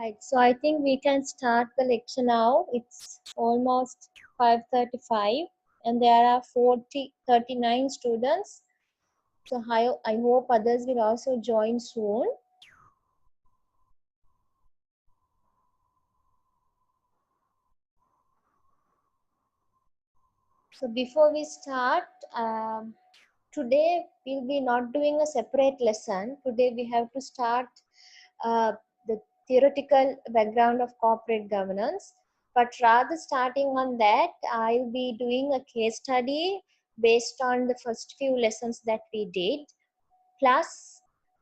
Right, so I think we can start the lecture now. It's almost 5:35 and there are 39 students. So I hope others will also join soon. So before we start, today we'll be not doing a separate lesson. Today we have to start uh, the theoretical background of corporate governance. But rather starting on that, I'll be doing a case study based on the first few lessons that we did. Plus,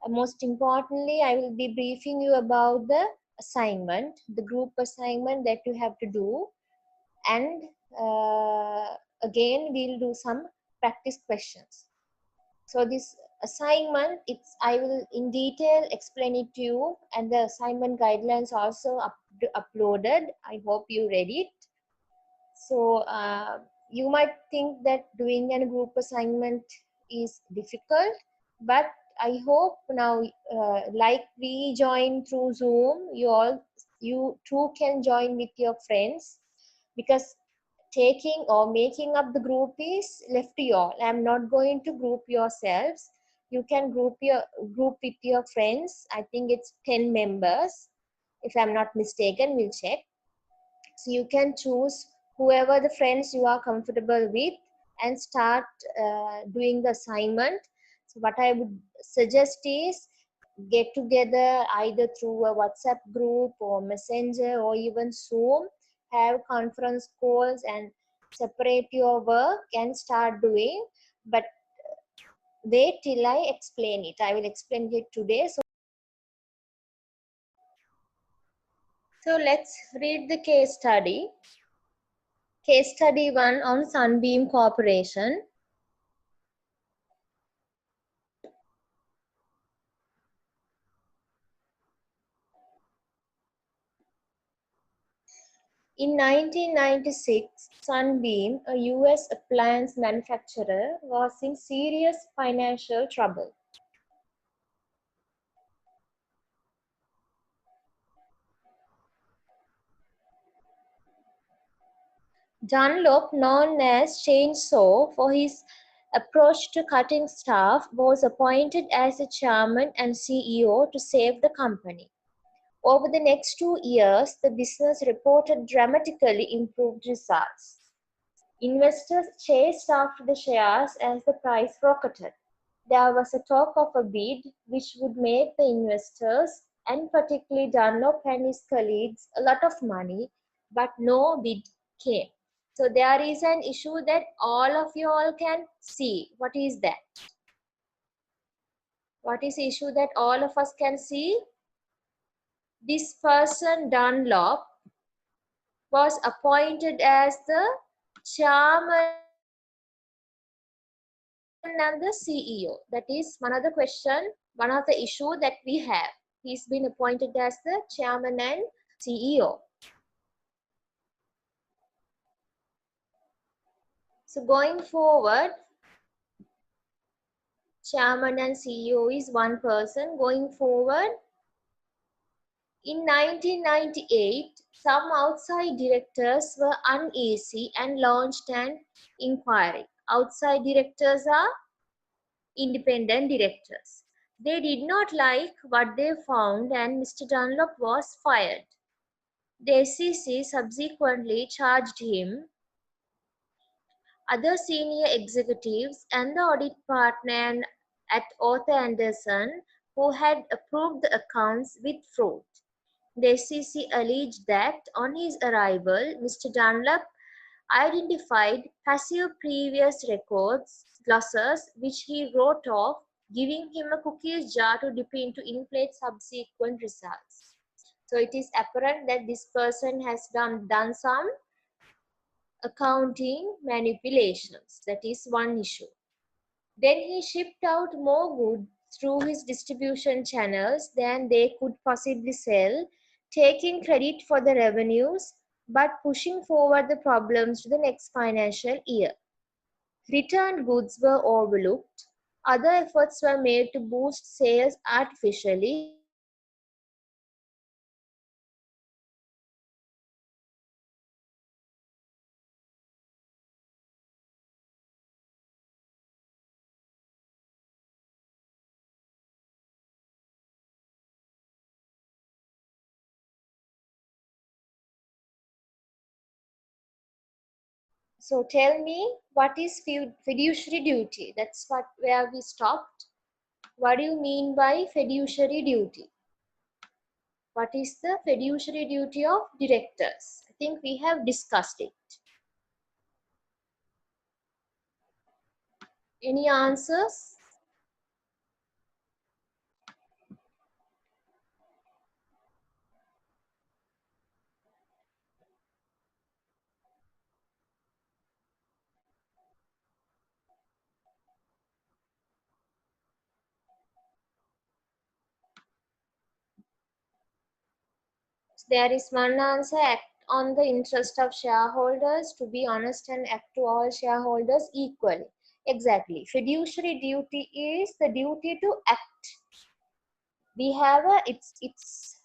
most importantly, I will be briefing you about the assignment, the group assignment that you have to do. And again, we'll do some practice questions. So this assignment, I will in detail explain it to you, and the assignment guidelines also uploaded. I hope you read it. So you might think that doing a group assignment is difficult, but I hope now, like we join through Zoom, you too can join with your friends, because taking or making up the group is left to you all. I'm not going to group yourselves. You can group with your friends. I think it's 10 members, if I'm not mistaken. We'll check. So you can choose whoever the friends you are comfortable with and start doing the assignment. So what I would suggest is get together either through a WhatsApp group or Messenger or even Zoom, have conference calls and separate your work and start doing. But wait till I explain it. I will explain it today. So let's read the case study. Case study 1 on Sunbeam Corporation. In 1996, Sunbeam, a US appliance manufacturer, was in serious financial trouble. Dunlop, known as Chainsaw for his approach to cutting staff, was appointed as the chairman and CEO to save the company. Over the next 2 years, the business reported dramatically improved results. Investors chased after the shares as the price rocketed. There was a talk of a bid which would make the investors, and particularly Dunlop and his colleagues, a lot of money, but no bid came. So there is an issue that all of you all can see. What is that? What is the issue that all of us can see? This person, Dunlop, was appointed as the chairman and the CEO. That is one of the question, one of the issue that we have. He's been appointed as the chairman and CEO. So going forward, chairman and CEO is one person. Going forward, in 1998, some outside directors were uneasy and launched an inquiry. Outside directors are independent directors. They did not like what they found and Mr. Dunlop was fired. The SEC subsequently charged him, other senior executives, and the audit partner at Arthur Andersen, who had approved the accounts, with fraud. The SEC alleged that on his arrival, Mr. Dunlop identified passive previous records, glosses, which he wrote off, giving him a cookies jar to dip into inflate subsequent results. So it is apparent that this person has done some accounting manipulations. That is one issue. Then he shipped out more goods through his distribution channels than they could possibly sell, taking credit for the revenues but pushing forward the problems to the next financial year. Returned goods were overlooked. Other efforts were made to boost sales artificially, So tell me, what is fiduciary duty? That's where we stopped. What do you mean by fiduciary duty? What is the fiduciary duty of directors? I think we have discussed it. Any answers? There is one answer: act on the interest of shareholders, to be honest and act to all shareholders equally. Exactly. Fiduciary duty is the duty to act. We have its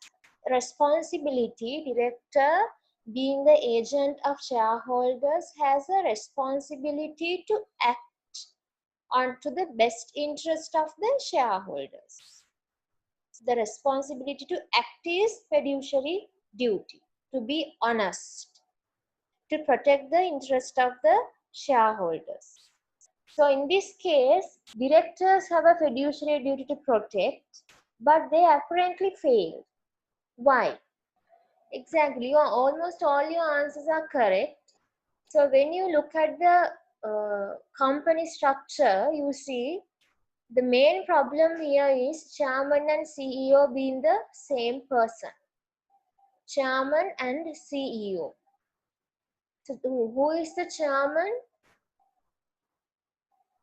responsibility. Director, being the agent of shareholders, has a responsibility to act on to the best interest of the shareholders. The responsibility to act is fiduciary duty, to be honest, to protect the interest of the shareholders. So in this case, directors have a fiduciary duty to protect, but they apparently failed. Why? Exactly, almost all your answers are correct. So when you look at the company structure, you see the main problem here is chairman and CEO being the same person. Chairman and CEO. So who is the chairman?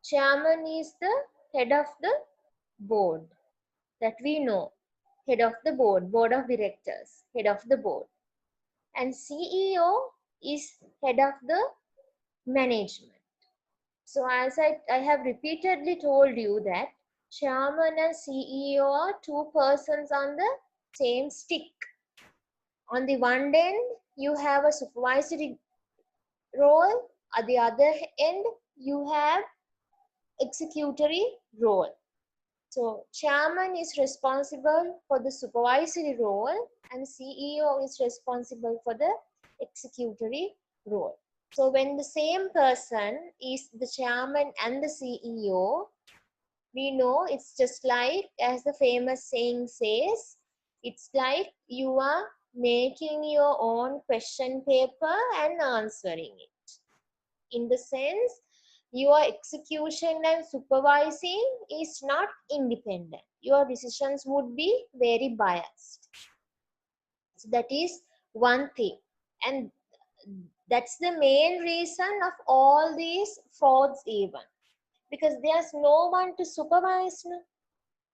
Chairman is the head of the board that we know. Head of the board, board of directors, head of the board. And CEO is head of the management. So as I have repeatedly told you that chairman and CEO are two persons on the same stick. On the one end, you have a supervisory role. At the other end, you have executory role. So chairman is responsible for the supervisory role and CEO is responsible for the executory role. So when the same person is the chairman and the CEO, we know it's just like, as the famous saying says, it's like you are making your own question paper and answering it. In the sense, your execution and supervising is not independent. Your decisions would be very biased. So that is one thing. And that's the main reason of all these frauds even. Because there's no one to supervise. No?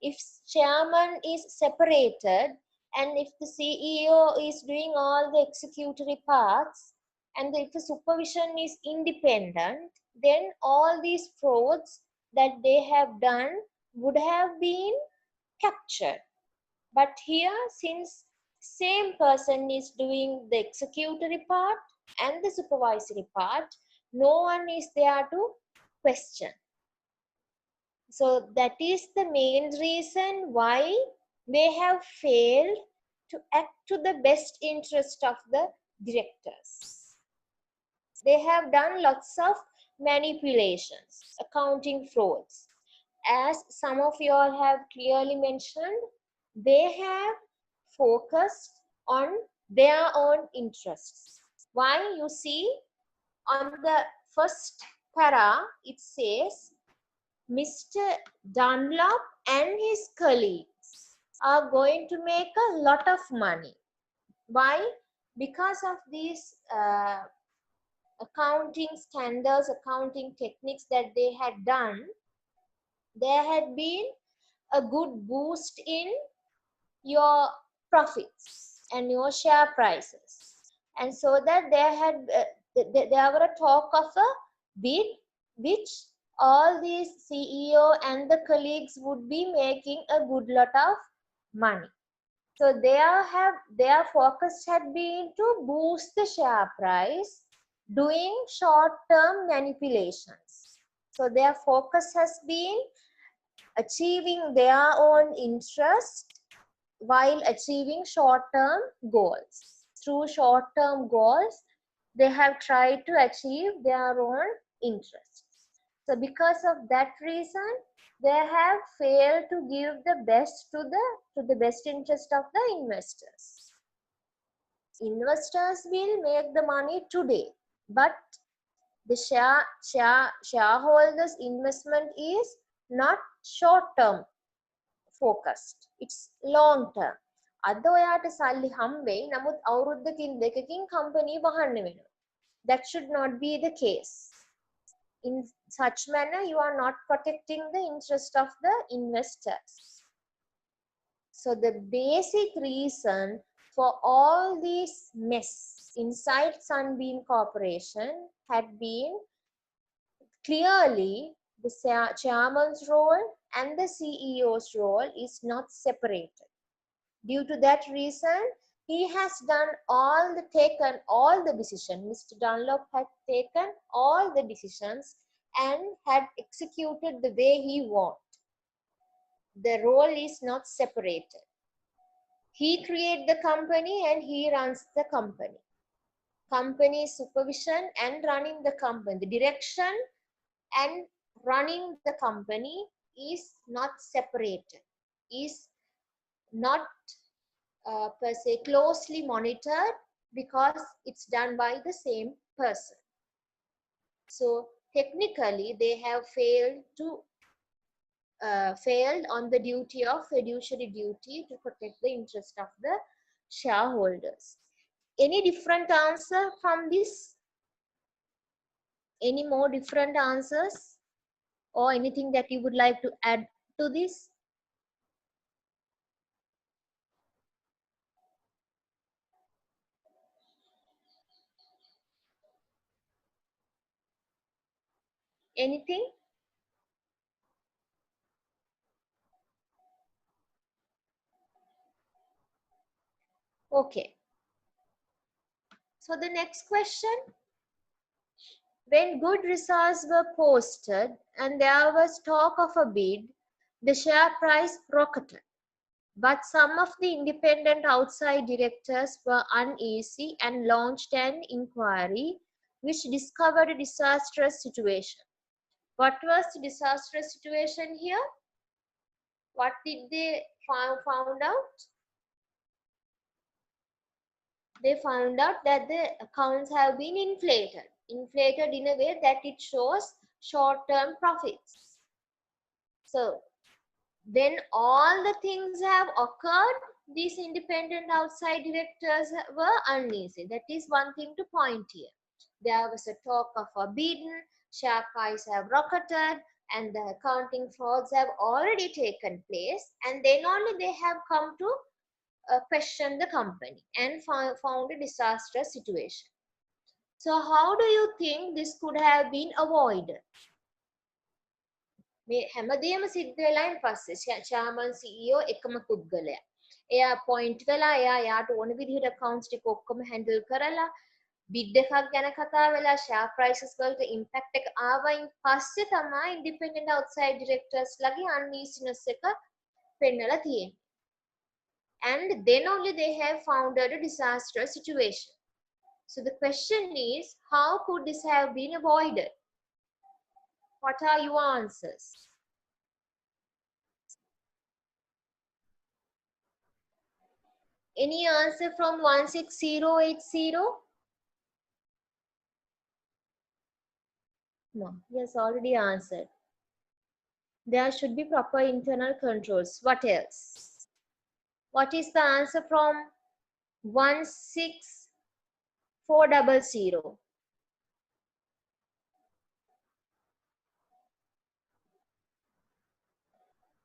If chairman is separated and if the CEO is doing all the executory parts and if the supervision is independent, then all these frauds that they have done would have been captured. But here, since same person is doing the executory part and the supervisory part, no one is there to question. So that is the main reason why they have failed to act to the best interest of the directors. They have done lots of manipulations, accounting frauds. As some of you all have clearly mentioned, they have focused on their own interests. Why? You see, on the first para, it says, Mr. Dunlop and his colleagues are going to make a lot of money. Why? Because of these accounting standards, accounting techniques that they had done, there had been a good boost in your profits and your share prices. And so that there were a talk of a bid which all these CEO and the colleagues would be making a good lot of money. So their focus had been to boost the share price doing short-term manipulations. So their focus has been achieving their own interest while achieving short-term goals. Through short-term goals, they have tried to achieve their own interests. So because of that reason, they have failed to give the best to the best interest of the investors. Investors will make the money today, but the shareholders investment is not short term focused, it's long term. අද ඔයාට සල්ලි හම්බෙයි, නමුත් අවුරුද්දකින් දෙකකින් company වහන්න වෙනවා. That should not be the case. In such manner, you are not protecting the interest of the investors. So the basic reason for all this mess inside Sunbeam Corporation had been clearly the chairman's role and the CEO's role is not separated. Due to that reason, he has taken all the decisions. Mr. Dunlop had taken all the decisions and had executed the way he wanted. The role is not separated. He created the company and he runs the company. Company supervision and running the company, the direction and running the company is not separated, is not per se closely monitored, because it's done by the same person. So technically they have failed on the duty of fiduciary duty to protect the interest of the shareholders. Any different answer from this? Any more different answers or anything that you would like to add to this? Anything? Okay. So the next question, when good results were posted and there was talk of a bid, the share price rocketed. But some of the independent outside directors were uneasy and launched an inquiry which discovered a disastrous situation. What was the disastrous situation here? What did they found out? They found out that the accounts have been inflated in a way that it shows short-term profits. So when all the things have occurred, these independent outside directors were uneasy. That is one thing to point here. There was a talk of a bid, share price have rocketed, and the accounting frauds have already taken place, and then only they have come to question the company and found a disastrous situation. So how do you think this could have been avoided? මේ හැමදේම සිද්ධ වෙලායින් පස්සේ chairman CEO එකම පුද්ගලයා. එයා appoint වෙලා එයාට ඕන විදිහට accounts ටික ඔක්කොම handle කරලා bid එකක් ගැන කතා වෙලා share prices වලට impact එක ආවයින් පස්සේ තමයි independent outside directors ලගේ uneasiness එක පෙන්නලා තියෙන්නේ. And then only they have found a disastrous situation. So the question is, how could this have been avoided? What are your answers? Any answer from 16080? No, he has already answered. There should be proper internal controls. What else? What is the answer from 16400?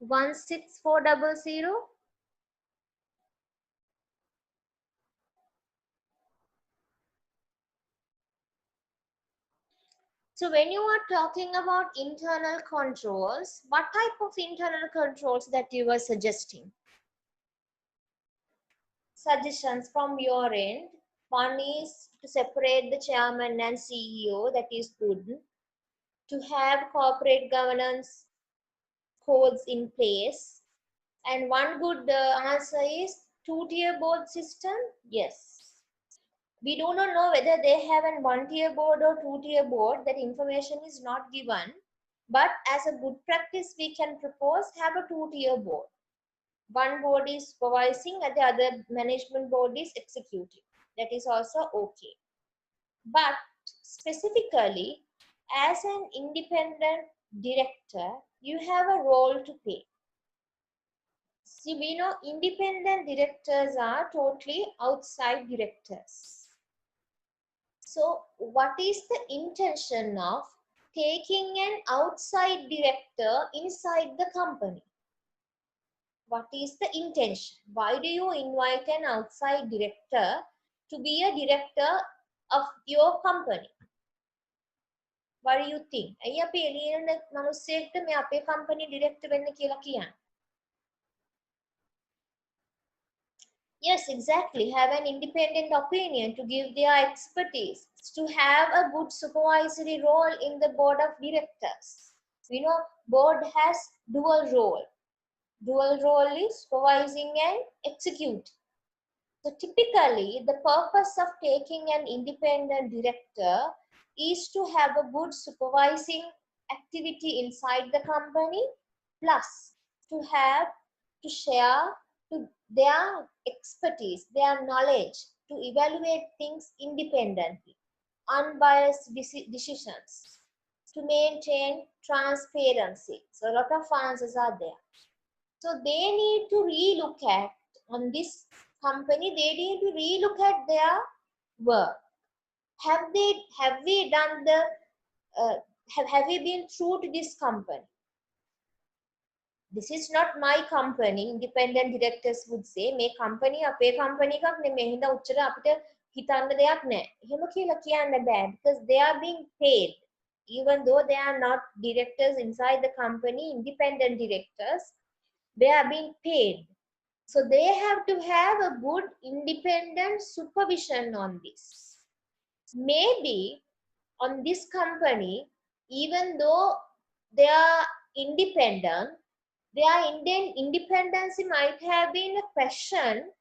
16400? So when you are talking about internal controls, what type of internal controls that you were suggesting? Suggestions from your end. One is to separate the chairman and CEO, that is good. To have corporate governance codes in place. And one good answer is two-tier board system. Yes. We do not know whether they have a one-tier board or two-tier board. That information is not given. But as a good practice, we can propose have a two-tier board. One board is supervising and the other management board is executing. That is also okay. But specifically, as an independent director, you have a role to play. See, we know independent directors are totally outside directors. So, what is the intention of taking an outside director inside the company? What is the intention? Why do you invite an outside director to be a director of your company? What do you think? ඇයි අපි එළියෙන මිනිස්සෙක්ට මේ අපේ company director වෙන්න කියලා කියන්නේ? Yes, exactly. Have an independent opinion to give their expertise, to have a good supervisory role in the board of directors. We know board has dual role. Dual role is supervising and executing. So typically, the purpose of taking an independent director is to have a good supervising activity inside the company, plus to have to share to their expertise, their knowledge, to evaluate things independently, unbiased decisions, to maintain transparency. So a lot of answers are there. So they need to relook at on this company, they need to relook at their work. Have we done the have we been true to this company? This is not my company. Independent directors would say මේ company අපේ company එකක් නෙමෙයි. හින්දා උච්චර අපිට හිතන්න දෙයක් නැහැ. එහෙම කියලා කියන්න බෑ because they are being paid. Even though they are not directors inside the company, independent directors, they are being paid. So they have to have a good independent supervision on this. Maybe on this company, even though they are independent, their independency might have been a question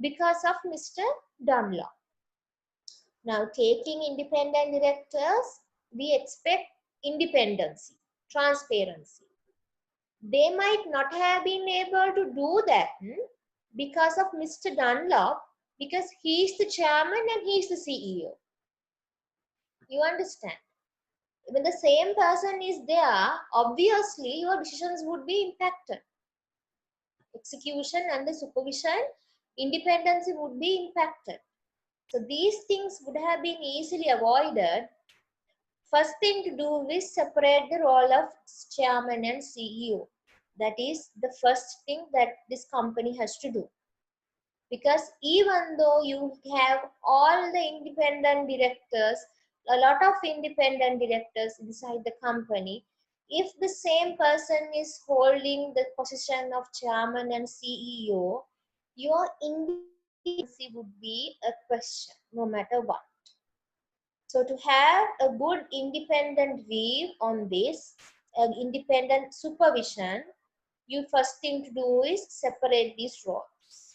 because of Mr. Dunlop. Now, taking independent directors, we expect independency, transparency. They might not have been able to do that because of Mr. Dunlop, because he is the chairman and he is the CEO. You understand? When the same person is there, obviously your decisions would be impacted. Execution and the supervision, independency would be impacted. So these things would have been easily avoided. First thing to do is separate the role of chairman and CEO. That is the first thing that this company has to do. Because even though you have all the independent directors, a lot of independent directors inside the company, if the same person is holding the position of chairman and CEO, your independency would be a question, no matter what. So to have a good independent view on this, independent supervision, you first thing to do is separate these roles.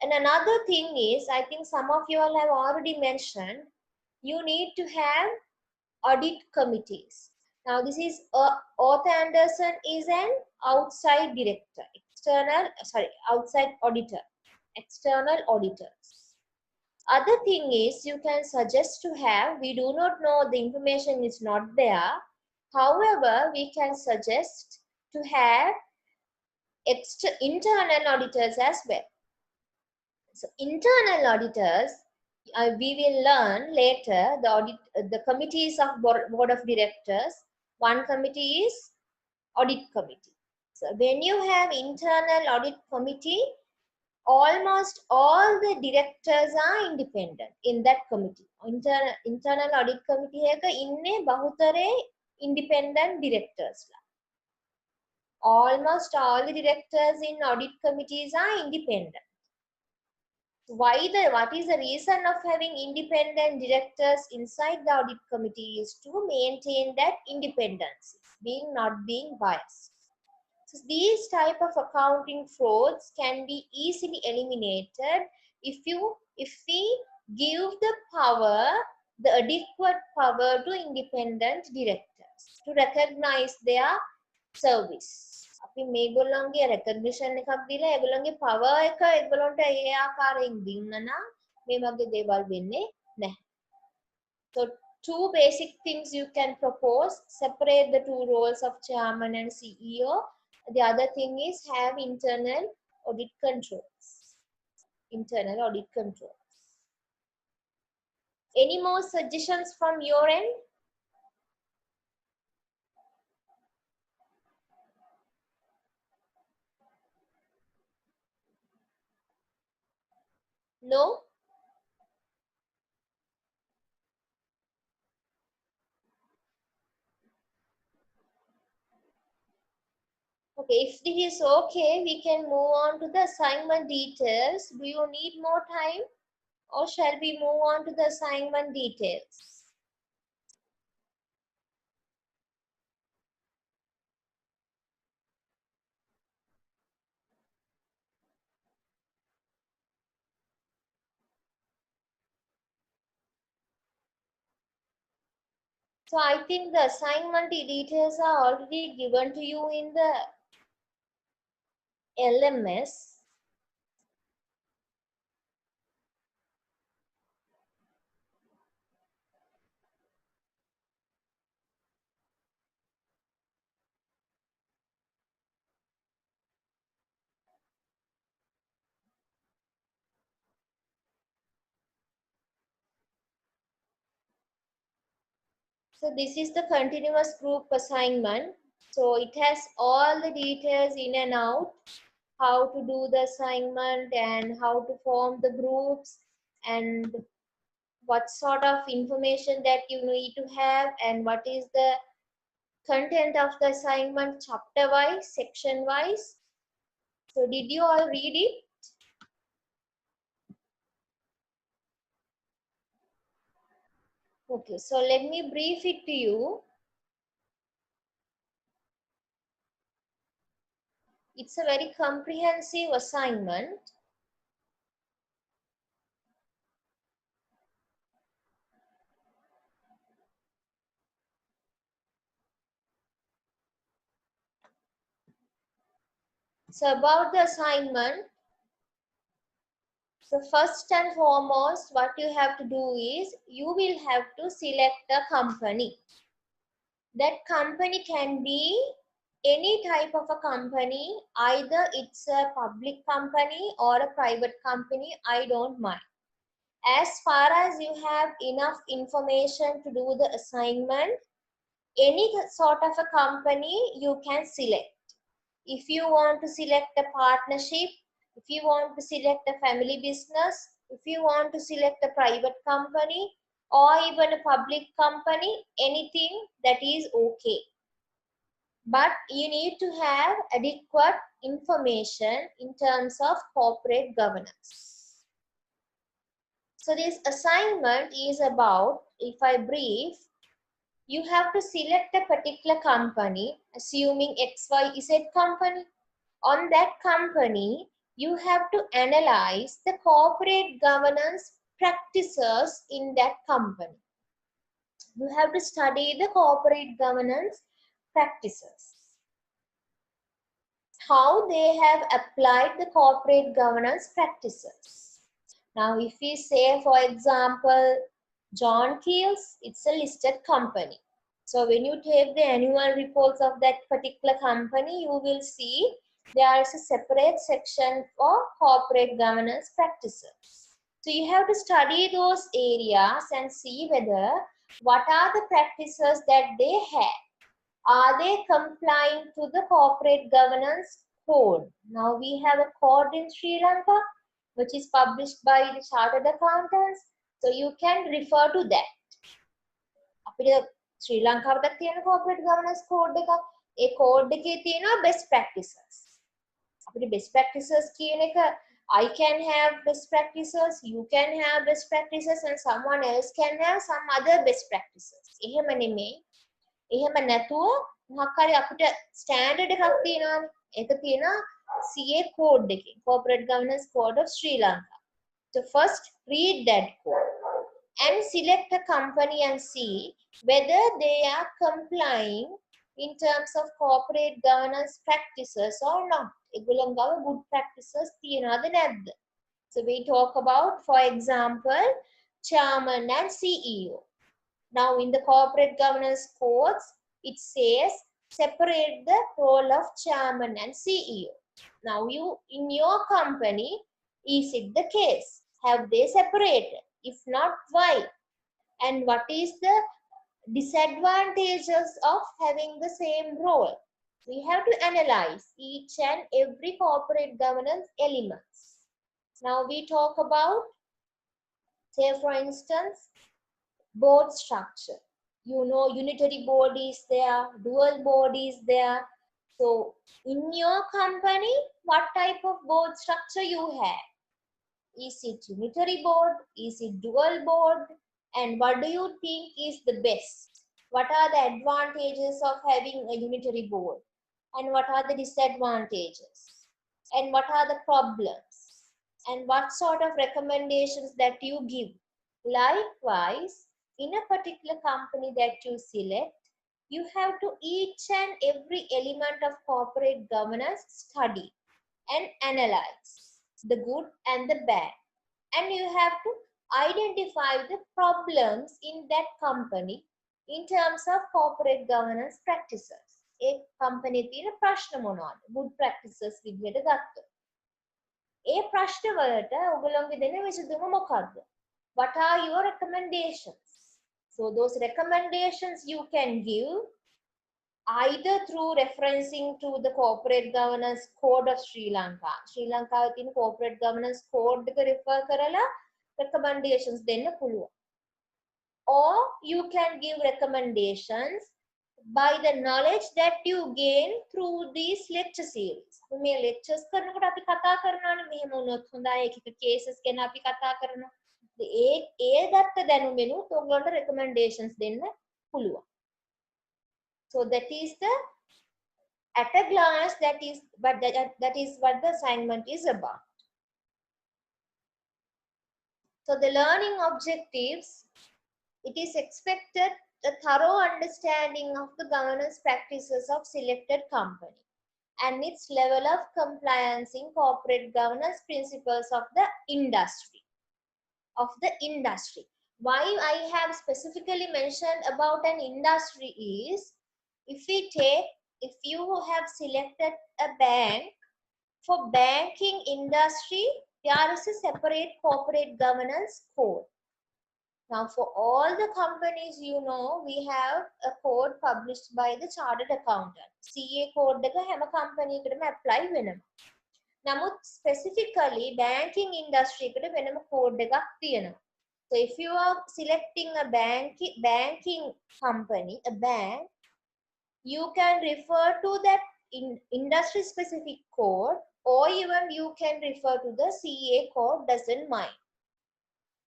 And another thing is, I think some of you all have already mentioned, you need to have audit committees. Now this is, Arthur Andersen is an outside director, outside auditor, external auditors. Other thing is, you can suggest to have, we do not know, the information is not there. However, we can suggest to have internal auditors as well. So internal auditors, we will learn later the committees of board of directors. One committee is audit committee. So when you have internal audit committee, almost all the directors are independent in that committee. Internal audit committee එක ඉන්නේ බහුතරේ independent directors. Almost all the directors in audit committees are independent. What is the reason of having independent directors inside the audit committee is to maintain that independence, not being biased. So these type of accounting frauds can be easily eliminated if we give the power, the adequate power to independent directors to recognize their service. අපි මේගොල්ලන්ගේ recognition එකක් දීලා ඒගොල්ලන්ගේ power එක ඒගොල්ලන්ට ඒ ආකාරයෙන් දෙන්න නම් මේ වගේ දේවල් වෙන්නේ නැහැ. So two basic things you can propose: separate the two roles of chairman and CEO. The other thing is have internal audit controls. Internal audit controls. Any more suggestions from your end? No? Okay, if it is okay, we can move on to the assignment details. Do you need more time or shall we move on to the assignment details? So I think the assignment details are already given to you in the LMS. So this is the continuous group assignment. So it has all the details in and out, how to do the assignment and how to form the groups and what sort of information that you need to have and what is the content of the assignment chapter wise, section wise. So did you all read it? Okay, so let me brief it to you. It's a very comprehensive assignment. So about the assignment, so first and foremost, what you have to do is you will have to select a company. That company can be any type of a company, either it's a public company or a private company, I don't mind. As far as you have enough information to do the assignment, any sort of a company you can select. If you want to select a partnership, if you want to select a family business, if you want to select a private company or even a public company, anything that is okay. But you need to have adequate information in terms of corporate governance. So this assignment is about, if I brief, you have to select a particular company, assuming XYZ company. On that company, you have to analyze the corporate governance practices in that company. You have to study the corporate governance practices, how they have applied the corporate governance practices. Now, if we say, for example, John Keells, it's a listed company. So when you take the annual reports of that particular company, you will see there is a separate section for corporate governance practices. So you have to study those areas and see whether what are the practices that they have. Are they complying to the corporate governance code? Now we have a code in Sri Lanka which is published by the Chartered Accountants. So you can refer to that. අපිට ශ්‍රී ලංකාවට තියෙන corporate governance code එකක්. ඒ code එකේ තියෙනවා best practices. අපිට best practices කියන එක I can have best practices, you can have best practices and someone else can have some other best practices. එහෙම නෙමෙයි. එහෙම නැතුව මොකක් හරි අපිට ස්ටෑන්ඩඩ් එකක් තියෙනවානේ. ඒක තියෙනවා CA code එකේ, Corporate Governance Code of Sri Lanka. So first read that code and select a company and see whether they are complying in terms of corporate governance practices or not. ඒගොල්ලන්ගව good practices තියනවද නැද්ද? So we talk about, for example, chairman and CEO. Now in the corporate governance codes, it says separate the role of chairman and CEO. Now you, in your company, is it the case? Have they separated? If not, why? And what is the disadvantages of having the same role? We have to analyze each and every corporate governance elements. Now we talk about, say for instance, board structure. You know, unitary board is there, dual board is there. So in your company, what type of board structure you have? Is it unitary board? Is it dual board? And what do you think is the best? What are the advantages of having a unitary board? And what are the disadvantages? And what are the problems? And what sort of recommendations that you give? Likewise, in a particular company that you select, you have to each and every element of corporate governance study and analyze the good and the bad. And you have to identify the problems in that company in terms of corporate governance practices. A company තියෙන ප්‍රශ්න මොනවද? Good practices විදිහට ගත්තොත්. ඒ ප්‍රශ්න වලට ඔයගොල්ලෝගේ දෙන විසඳුම මොකක්ද? What are your recommendations? So those recommendations you can give either through referencing to the corporate governance code of Sri Lanka. Sri Lanka තියෙන corporate governance code එක refer කරලා recommendations දෙන්න පුළුවන්. Or you can give recommendations by the knowledge that you gain through these lecture series. මේ lectures කරනකොට අපි කතා කරනවානේ මෙහෙම වුණොත් හොඳයි එක එක cases ගැන අපි කතා කරනවා. ඒ ගත්ත දැනුමෙනුත් ඔයගොල්ලන්ට recommendations දෙන්න පුළුවන්. So that is the, at a glance, that is what the assignment is about. So the learning objectives, it is expected a thorough understanding of the governance practices of selected company and its level of compliance in corporate governance principles of the industry. Why I have specifically mentioned about an industry is, if you have selected a bank, for banking industry, there is a separate corporate governance code. Now, for all the companies, you know, we have a code published by the chartered accountant. CA code එක හැම company එකටම apply වෙනවා. නමුත් specifically banking industry එකට වෙනම code එකක් තියෙනවා. So if you are selecting a banking company, a bank, you can refer to that industry specific code, or even you can refer to the CA code, doesn't mind.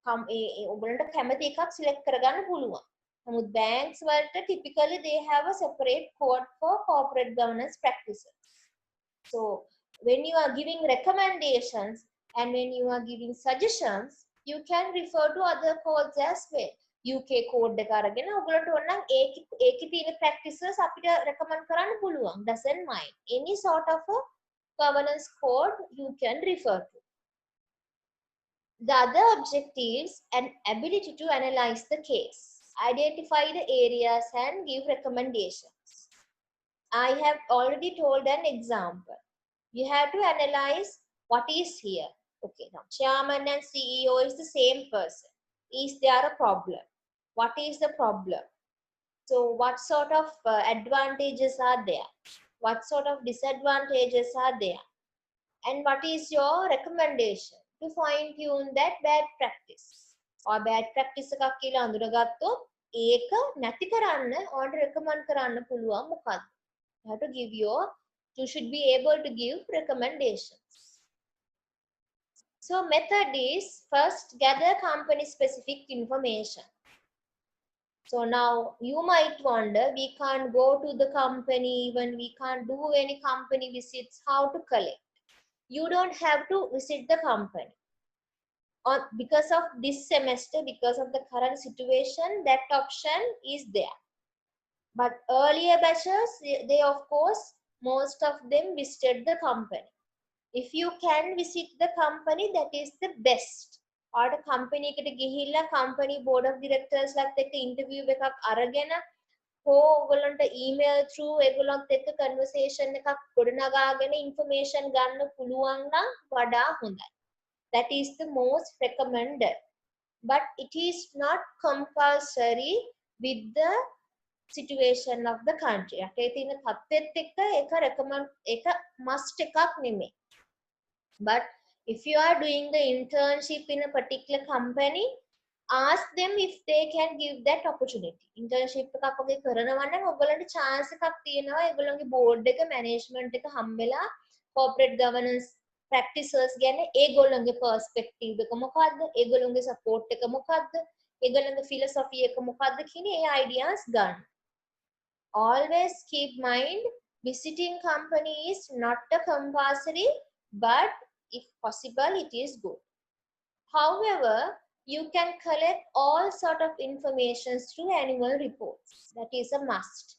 ඔයගොල්ලන්ට කැමති එකක් select කරගන්න පුළුවන්. නමුත් banks වලට typically they have a separate code for corporate governance practices. So when you are giving recommendations and when you are giving suggestions, you can refer to other codes as well. UK code එක අරගෙන ඔයගොල්ලන්ට ඕන නම් ඒකේ තියෙන practices අපිට recommend කරන්න පුළුවන්. Doesn't mind. Any sort of a governance code you can refer to. The other objectives and ability to analyze the case, identify the areas and give recommendations. I have already told an example. You have to analyze what is here. Okay, now chairman and CEO is the same person. Is there a problem? What is the problem? So what sort of advantages are there? What sort of disadvantages are there? And what is your recommendation to fine tune that bad practice? Or bad practice එකක් කියලා අඳුනගත්තොත් ඒක නැති කරන්න ඕන්ට recommend කරන්න පුළුවන් මොකක්ද? You should be able to give recommendations. So method is, first gather company specific information. So now you might wonder, we can't go to the company, even we can't do any company visits, how to collect? You don't have to visit the company. because of this semester, because of the current situation, that option is there. But earlier batches, they of course, most of them visited the company. If you can visit the company, that is the best. Or the company එකට ගිහිල්ලා company board of directors ලත් එක්ක interview එකක් අරගෙන හෝ ඔයගොල්ලන්ට email through ඒගොල්ලොත් එක්ක conversation එකක් ගොඩනගාගෙන information ගන්න පුළුවන් නම් වඩා හොඳයි. That is the most recommended. But it is not compulsory with the situation of the country. රටේ තියෙන තත්ත්වෙත් එක්ක ඒක recommend ඒක must එකක් නෙමෙයි. But if you are doing the internship in a particular company, ask them if they can give that opportunity. Internship එකක් වගේ කරනවා නම් ඔයගොල්ලන්ට chance එකක් තියෙනවා ඒගොල්ලන්ගේ board එක management එක හම්බෙලා corporate governance practices ගැන ඒගොල්ලන්ගේ perspective එක මොකක්ද, ඒගොල්ලන්ගේ support එක මොකක්ද, ඒගොල්ලන්ගේ philosophy එක මොකක්ද කියන ඒ ideas ගන්න. Always keep mind, visiting company is not a compulsory, but if possible, it is good. However, you can collect all sort of information through annual reports. That is a must.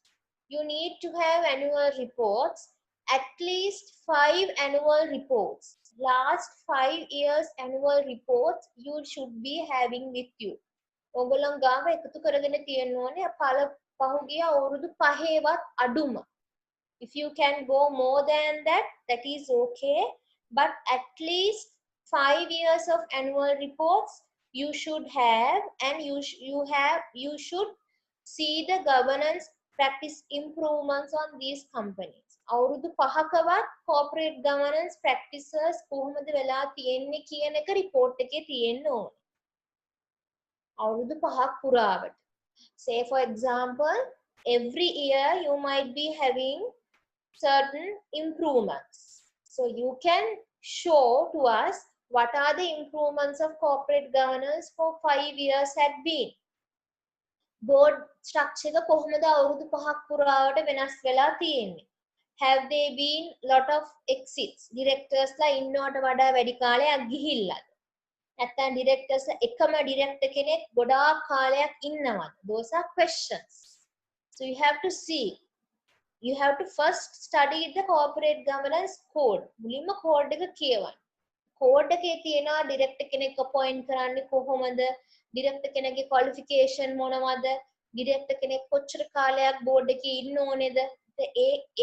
You need to have annual reports, at least 5 annual reports. Last 5 years annual reports you should be having with you. ඔයගොල්ලන් ගාව එකතු කරගෙන තියෙන්න ඕනේ පහුගිය අවුරුදු 5වත් අඩුම. If you can go more than that, that is okay. But at least 5 years of annual reports you should have, and you should see the governance practice improvements on these companies. අවුරුදු 5කවත් corporate governance practices කොහොමද වෙලා තියෙන්නේ කියන එක report එකේ තියෙන්න ඕනේ. අවුරුදු 5ක් පුරාවට. Say for example, every year you might be having certain improvements. So you can show to us what are the improvements of corporate governance for 5 years had been. Board structure එක කොහොමද අවුරුදු 5ක් පුරාවට වෙනස් වෙලා තියෙන්නේ? Have there been lot of exits? Directors ලා ඉන්නවට වඩා වැඩි කාලයක් ගිහිල්ලාද? නැත්නම් directors ලා එකම director කෙනෙක් ගොඩාක් කාලයක් ඉන්නවද? Those are questions. So you have to see. You have to first study the corporate governance code. මුලින්ම code එක කියවන්න. code එකේ තියෙනවා director කෙනෙක් appoint කරන්නේ කොහොමද? director කෙනෙක්ගේ qualification මොනවද? director කෙනෙක් කොච්චර කාලයක් board එකේ ඉන්න ඕනේද?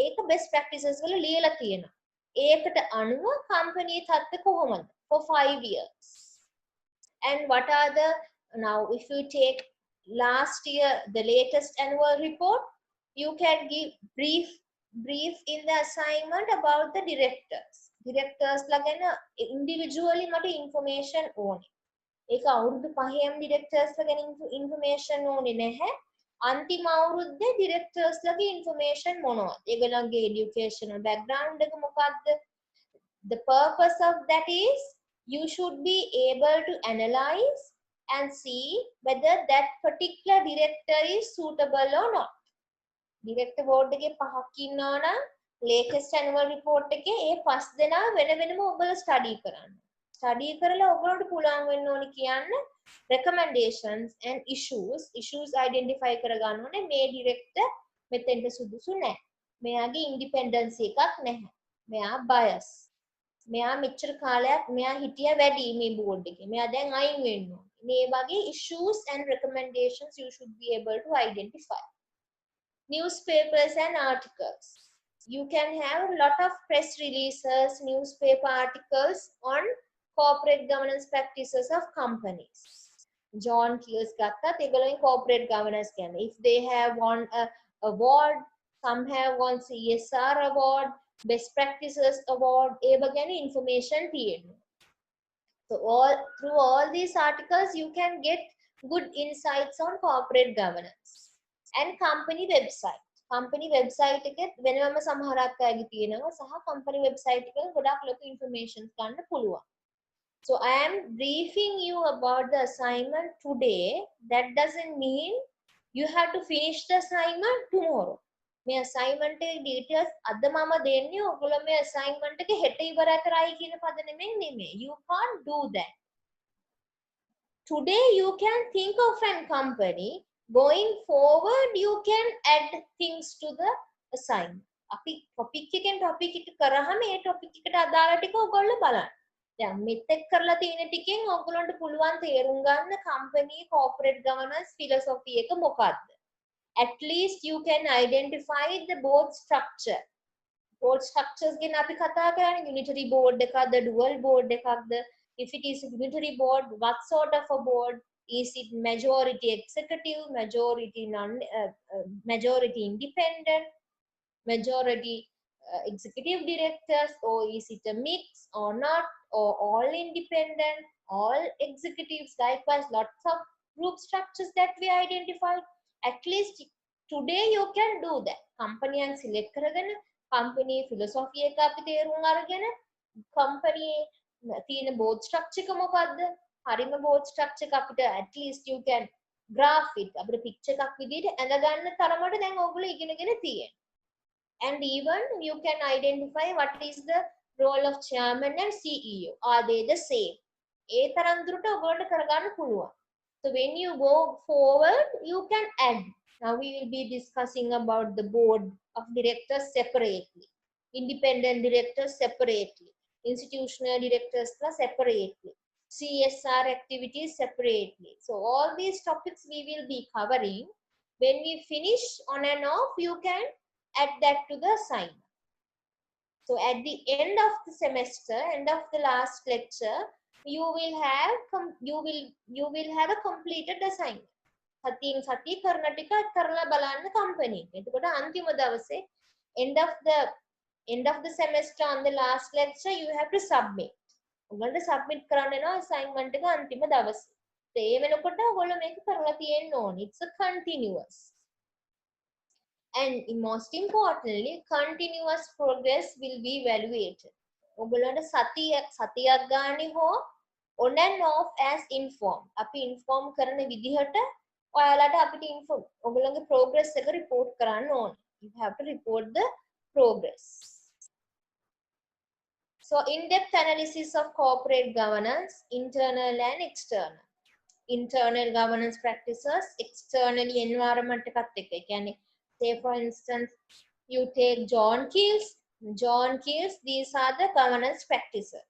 ඒක best practices වල ලියලා තියෙනවා. ඒකට අනුව company තත්ත්වය කොහොමද? For 5 years. And what are the, now if you take last year the latest annual report, you can give brief in the assignment about the directors ලා ගැන individually මට information ඕනේ. ඒක අවුරුදු 5ම directors ලා ගැන information ඕනේ නැහැ. අන්තිම අවුරුද්දේ directors ලාගේ information මොනවද? ඒගොල්ලන්ගේ educational background එක මොකක්ද? The purpose of that is you should be able to analyze and see whether that particular director is suitable or not. Director board එකේ පහක් ඉන්නවා නම් latest annual report එකේ ඒ පස් දෙනා වෙන වෙනම ඔයගොල්ලෝ study කරන්න. study කරලා ඔයගොල්ලන්ට පුළුවන් වෙන්න ඕනි කියන්න recommendations and issues identify කරගන්න ඕනේ. මේ director මෙතෙන්ට සුදුසු නැහැ. මෙයාගේ independence එකක් නැහැ. මෙයා bias. මෙයා මෙච්චර කාලයක් මෙයා හිටියා වැඩි මේ board එකේ. මෙයා දැන් අයින් වෙන්න ඕනේ. මේ වගේ issues and recommendations you should be able to identify. Newspapers and articles. You can have a lot of press releases, newspaper articles on corporate governance practices of companies. John Keel's ගත්තත් ඒගොල්ලෝ corporate governance කියන්නේ. If they have won a award, some have won CSR award, best practices award, ඒ වගේ information තියෙනවා. So through all these articles you can get good insights on corporate governance. And company website. Company website එකේ වෙනම සමහරක් අයගේ තියෙනවා සහ company website එකේ ගොඩාක් ලොකු information ගන්න පුළුවන්. So I am briefing you about the assignment today. That doesn't mean you have to finish the assignment tomorrow. මේ assignment එකේ details අද මම දෙන්නේ ඔයගොල්ලෝ මේ assignment එක හෙට ඉවර කරයි කියන පදනමෙන් නෙමෙයි. You can't do that. today you can think of a company, going forward you can add things to the assignment. අපි topic එකෙන් topic එක කරාම ඒ topic එකට අදාළ ටික ඔයගොල්ලෝ බලන්න. දැන් මෙතෙක් කරලා තියෙන ටිකෙන් ඔයගොල්ලන්ට පුළුවන් තේරුම් ගන්න company corporate governance philosophy එක මොකක්ද. At least you can identify the board structure. Board structures ගැන අපි කතා කරන්නේ unitary board එකක්ද dual board එකක්ද. If it is a unitary board, what sort of a board? Is it majority executive, majority independent, majority executive directors, or is it a mix or not, or all independent, all executives? Likewise, lots of group structures that we identified. At least today you can do that. Company and select කරගෙන company philosophy එක අපි තේරුම් අරගෙන company තියෙන board structure එක මොකද්ද? හරිම board structure එක අපිට at least you can graph it. අපිට picture එකක් විදිහට ඇඳ ගන්න තරමට දැන් ඕගොල්ලෝ ඉගෙනගෙන තියෙනවා. And even you can identify what is the role of chairman and CEO. Are they the same? ඒ තරම් දුරට ඔයගොල්ලන්ට කරගන්න පුළුවන්. So when you go forward, you can add. Now we will be discussing about the board of directors separately, independent directors separately, institutional directors separately, CSR activities separately. So all these topics we will be covering. When we finish on and off, you can add that to the assignment. So at the end of the semester, end of the last lecture, you will have a completed assignment. සතියෙන් සතිය කරන ටික කරලා බලන්න company. එතකොට අන්තිම දවසේ end of the semester on the last lecture you have to submit. ඔයගොල්ලන්ට submit කරන්න වෙනවා assignment එක අන්තිම දවසේ. ඒ වෙනකොට ඔයගොල්ලෝ මේක කරලා තියෙන්න ඕනේ. It's a continuous. And most importantly, continuous progress will be evaluated. ඔයගොල්ලන්ට සතියක් ගානේ හෝ on and off as inform. අපි inform කරන විදිහට ඔයාලට අපිට ඔයගොල්ලන්ගේ progress එක report කරන්න ඕනේ. You have to report the progress. So in-depth analysis of corporate governance, internal and external. Internal governance practices, externally environment එකත් එක්ක. ඒ කියන්නේ say for instance you take John Keells, these are the governance practices.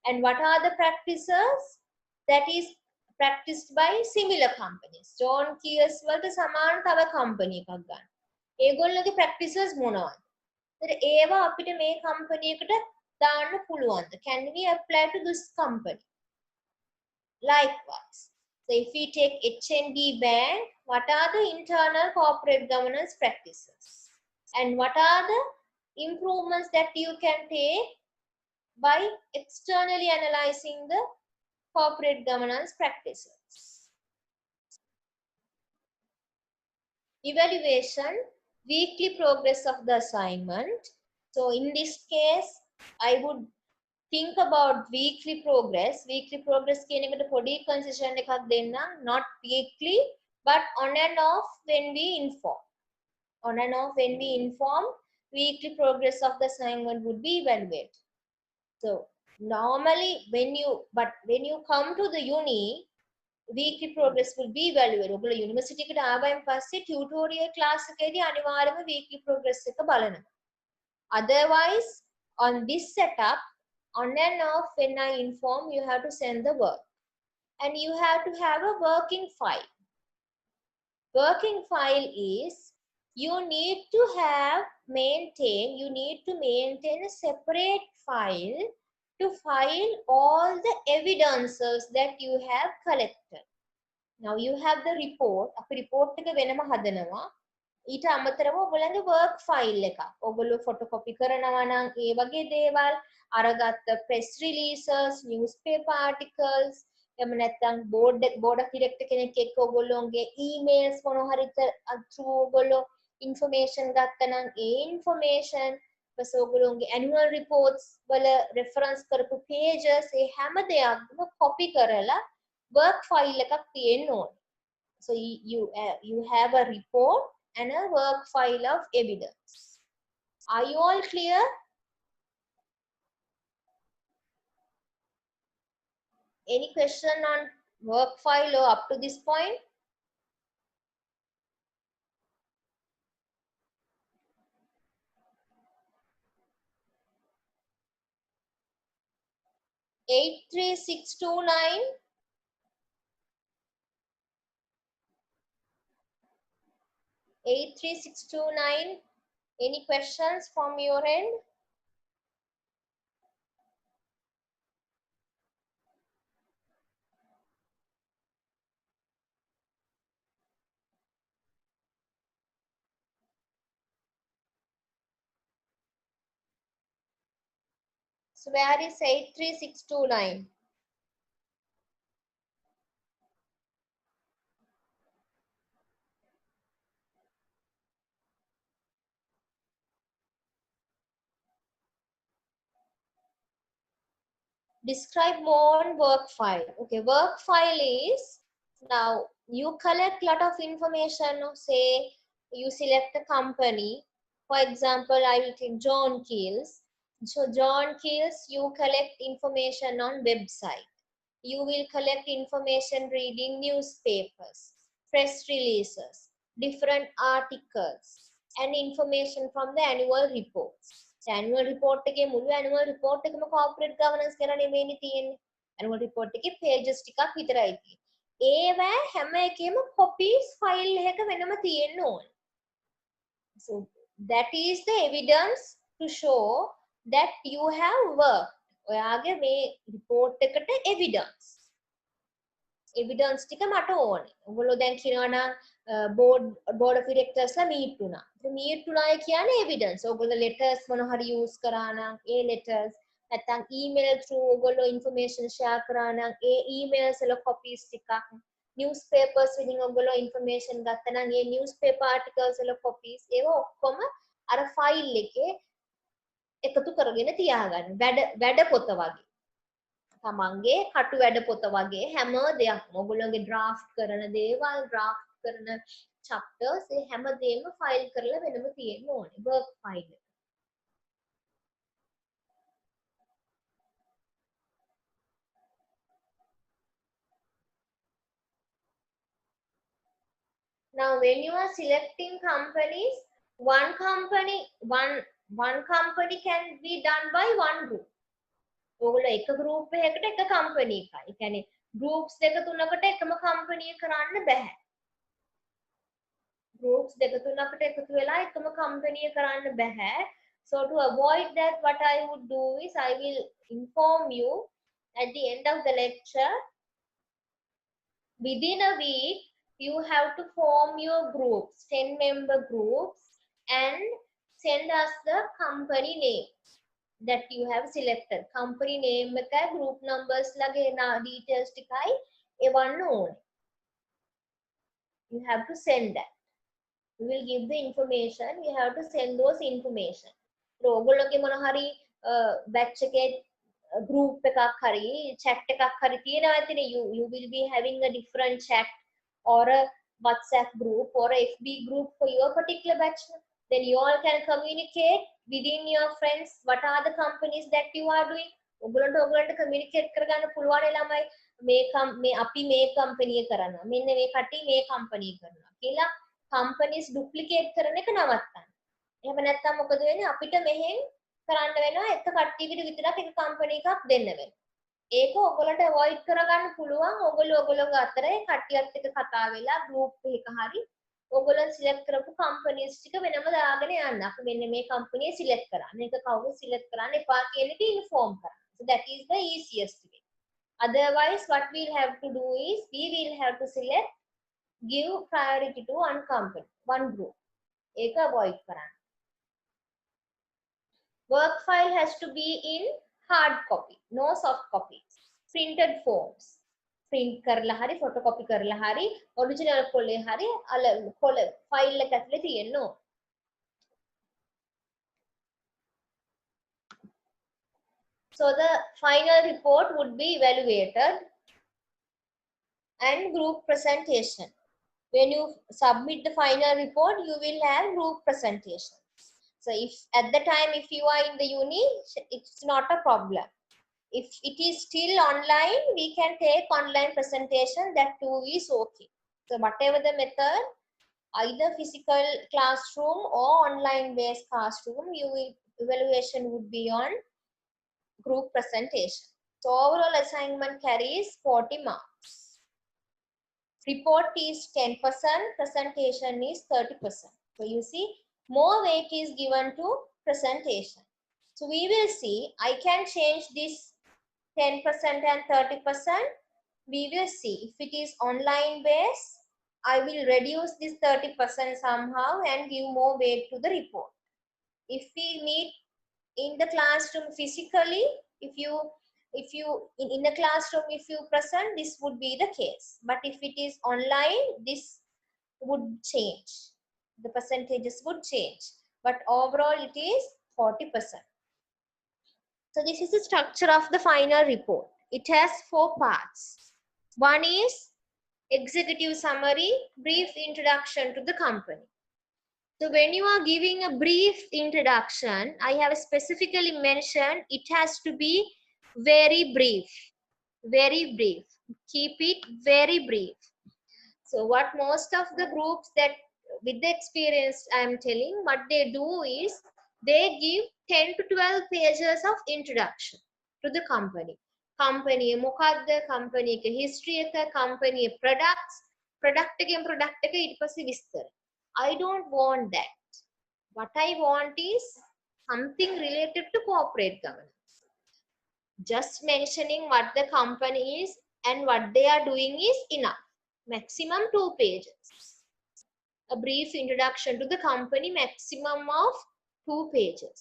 And what are the practices that is practiced by similar companies? John Keells වලට සමාන තව company එකක් ගන්න. ඒගොල්ලෝගේ practices මොනවද? ඒතර ඒවා අපිට මේ company එකට දාන්න පුළුවන්ද? Can we apply to this company? Likewise, so if we take HNB Bank, what are the internal corporate governance practices? And what are the improvements that you can take by externally analyzing the corporate governance practices? Evaluation, weekly progress of the assignment. So in this case, I would think about weekly progress. Weekly progress කියන එකට පොඩි concession එකක් දෙන්නම්. Not weekly, but on and off when we inform. On and off when we inform, weekly progress of the assignment would be evaluated. So normally when you come to the uni, weekly progress will be evaluated. ඔයගොල්ලෝ university එකට ආවයින් පස්සේ tutorial class එකේදී අනිවාර්යයෙන්ම weekly progress එක බලනවා. Otherwise, on this setup, on and off when I inform, you have to send the work. And you have to have a working file. Working file is you need to maintain a separate file to file all the evidences that you have collected. Now you have the report. අපි report එක වෙනම හදනවා. ඊට අමතරව ඔයගොල්ලන්ගේ work file එක. ඔයගොල්ලෝ photocopy කරනවා නම් ඒ වගේ දේවල්, අරගත්ත press releases, newspaper articles, එහෙම නැත්නම් board of director කෙනෙක් එක්ක ඔයගොල්ලෝගේ emails මොනවා හරි through ඔයගොල්ලෝ information ගත්තා නම් ඒ information, ඊපස්සේ ඔයගොල්ලෝගේ annual reports වල reference කරපු pages, ඒ හැම දෙයක්ම copy කරලා work file එකක් තියෙන්න ඕනේ. So you have a report and a work file of evidence. Are you all clear? Any question on Work file or up to this point? Eight three six two nine. 83629. Any questions from your end? So where is 83629? Describe more on work file. Okay, work file is, now you collect lot of information. Say you select a company. For example, I will take John Keels. So John Keels, you collect information on website. You will collect information reading newspapers, press releases, different articles, and information from the annual reports. The annual report එකේ මුළු annual report එකම corporate governance ගැන නෙමෙයිනේ තියෙන්නේ. annual report එකේ pages ටිකක් විතරයි තියෙන්නේ. ඒවැ හැම එකේම copies file එකක වෙනම තියෙන්න ඕනේ. So that is the evidence to show that you have worked. ඔයාගේ මේ report එකට evidence. එවිඩන්ස් ටික මට ඕනේ. ඔයගොල්ලෝ දැන් කියනවා නම් බෝඩ් ඔෆ් ඩිරෙක්ටර්ස්ලා මීට් වුණා. ඉතින් මීට් වුණායි කියන්නේ එවිඩන්ස්. ඔයගොල්ලෝ ලෙටර්ස් මොන හරි යූස් කරා නම් ඒ ලෙටර්ස් නැත්නම් ඊමේල් through ඔයගොල්ලෝ ඉන්ෆර්මේෂන් ෂෙයා කරා නම් ඒ ඊමේල්ස් වල කොපීස් ටිකක් newspapers වලින් ඔයගොල්ලෝ ඉන්ෆර්මේෂන් ගත්තා නම් ඒ newspaper articles වල කොපීස් ඒව ඔක්කොම අර ෆයිල් එකේ එකතු කරගෙන තියාගන්න. වැඩ පොත වගේ. තමන්ගේ කටු වැඩ පොත වගේ හැම දෙයක්ම ඔයගොල්ලෝගේ ඩ්‍රාෆ්ට් කරන දේවල් ඩ්‍රාෆ්ට් කරන chapters ඒ හැම දෙයක්ම ෆයිල් කරලා වෙනම තියෙන්න ඕනේ work file. Now when you are selecting companies, one company can be done by one group. ඔයගොල්ලෝ එක group එකකට එක company එකයි. ඒ කියන්නේ groups දෙක තුනකට එකම company එක කරන්න බෑ. groups දෙක තුනකට එකතු වෙලා එකම company එක කරන්න බෑ. So to avoid that, what I would do is I will inform you at the end of the lecture. Within a week, you have to form your groups, 10-member groups, and send us the company name that you have selected. Company name එකයි group numbers ලගේ details ටිකයි එවන්න ඕනේ. You have to send that. We will give the information. You have to send those information. ඔයගොල්ලෝගේ මොන හරි batch එකේ group එකක් හරි chat එකක් හරි තියෙනවා ඇතිනේ. You will be having a different chat or a WhatsApp group or a FB group for your particular batch. Then you all can communicate within your friends what are the companies that you are doing. ඔයගොල්ලන්ට communicate කරගන්න පුළුවන් ළමයි මේ අපි මේ company එක කරනවා. මෙන්න මේ කටි මේ company කරනවා කියලා companies duplicate කරන එක නවත්තන්න. එහෙම නැත්නම් මොකද වෙන්නේ අපිට මෙහෙන් කරන්න වෙනවා එක කට්ටියකට විතරක් එක company එකක් දෙන්න වෙනවා. ඒක ඔයගොල්ලන්ට avoid කරගන්න පුළුවන්. ඔයගොල්ලෝගේ අතරේ කට්ටියත් එක්ක කතා වෙලා group එකක හරි ඔයගොල්ලන් select කරපු companies ටික වෙනම දාගෙන යන්න. අපි මෙන්න මේ company select කරා. මේක කවුරු select කරන්න එපා කියන එක inform කරන්න. So that is the easiest way. Otherwise what we'll have to do is we will have to select give priority to one company, one group. ඒක avoid කරන්න. Work file has to be in hard copy, no soft copies. Printed forms. Print කරලා හරි photocopy කරලා හරි original කොලේ හරි කොල file එක ඇතුලේ තියෙන්න ඕන. So the final report would be evaluated and group presentation. When you submit the final report, you will have group presentation. So if at the time if you are in the uni, it's not a problem. If it is still online, we can take online presentation. That too is okay. So whatever the method, either physical classroom or online based classroom, evaluation would be on group presentation. So overall assignment carries 40 marks. Report is 10%, presentation is 30%. So you see, more weight is given to presentation. So we will see, I can change this 10% and 30%. We will see if it is online based, I will reduce this 30% somehow and give more weight to the report. If we meet in the classroom physically, if you in the classroom, if you present, this would be the case. But if it is online, this would change. The percentages would change. But overall, it is 40%. So this is the structure of the final report. It has 4 parts. One is executive summary, brief introduction to the company. So when you are giving a brief introduction, I have specifically mentioned it has to be very brief. Very brief. Keep it very brief. So what most of the groups that with the experience I am telling, what they do is they give 10 to 12 pages of introduction to the company. Company මොකක්ද, company එක history එක, company products, product එකෙන් product එක ඊට පස්සේ විස්තර. I don't want that. What I want is something related to corporate governance. Just mentioning what the company is and what they are doing is enough. Maximum 2 pages. A brief introduction to the company, maximum of 2 pages.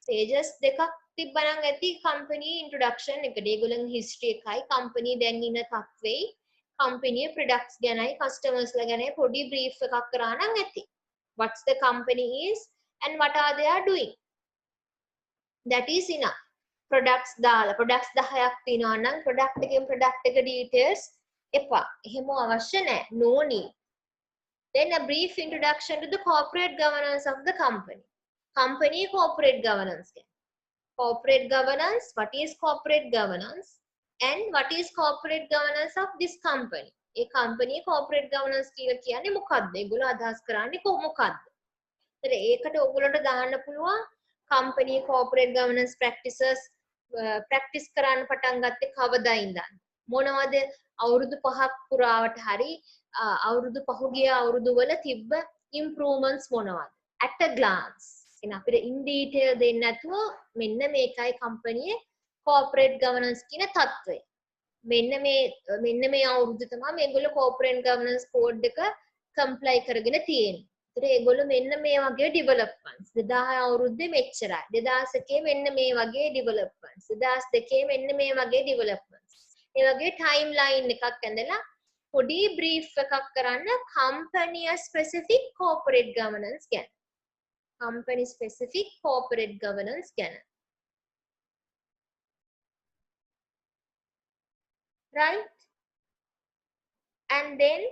Pages දෙකක් තිබ්බනම් ඇති company introduction එකට. ඒගොල්ලන්ගේ history එකයි, company දැන් ඉන්න තත්ත්වෙයි, company products ගැනයි, customers ලා ගැනයි පොඩි brief එකක් කරා නම් ඇති. What's the company is and what are they are doing. That is enough. Products දාලා products 10ක් තියෙනවා නම් product එකෙන් product එක details එපා. එහෙම අවශ්‍ය නැහැ. No need. Then a brief introduction to the corporate governance of the company. Company corporate governance. Corporate governance, what is corporate governance and what is corporate governance of this company. A company corporate governance කියලා කියන්නේ මොකක්ද? ඒගොල්ලෝ අදහස් කරන්නේ මොකක්ද? ඒතර ඒකට ඔයගොල්ලන්ට දාන්න පුළුවන් company corporate governance practices practice කරන්න පටන් ගත්තේ කවදා ඉඳන්? මොනවද අවුරුදු 5ක් පුරාවට හරි අවුරුදු පහුගිය අවුරුදු වල තිබ්බ improvements මොනවද? At a glance. එහෙනම් අපිට in detail දෙන්න නැතුව මෙන්න මේකයි company corporate governance කියන තත්ත්වය. මෙන්න මේ අවුරුද්ද තමයි මේගොල්ලෝ corporate governance code එක comply කරගෙන තියෙන්නේ. ඒතර ඒගොල්ලෝ මෙන්න මේ වගේ developments 2000 අවුරුද්දේ මෙච්චරයි. 2001 මෙන්න මේ වගේ developments. 2002 මෙන්න මේ වගේ developments. ඒ වගේ timeline එකක් ඇඳලා පොඩි brief එකක් කරන්න company specific corporate governance ගැන. Company specific corporate governance ගැන. Right? And then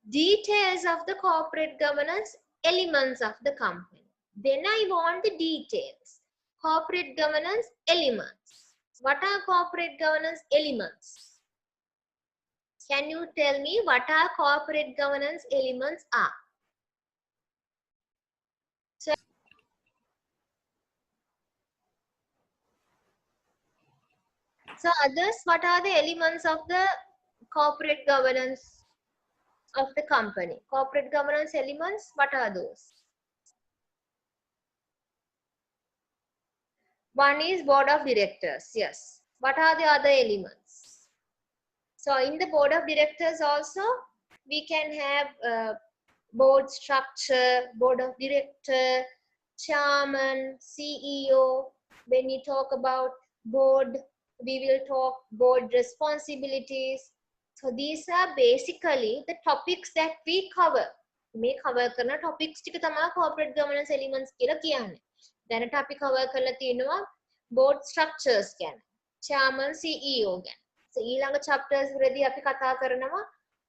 details of the corporate governance elements of the company. Then I want the details. Corporate governance elements. What are corporate governance elements? Can you tell me what are corporate governance elements are? So others, what are the elements of the corporate governance of the company? Corporate governance elements, what are those? One is board of directors, yes. What are the other elements? So in the board of directors also, we can have board structure, board of director, chairman, CEO. When we talk about board, we will talk board responsibilities. So these are basically the topics that we cover. මේ cover කරන topics ටික තමයි corporate governance elements කියලා කියන්නේ. දැනට අපි cover කරලා තියෙනවා board structures ගැන, chairman, CEO ගැන. So ඊළඟ chapters වලදී අපි කතා කරනවා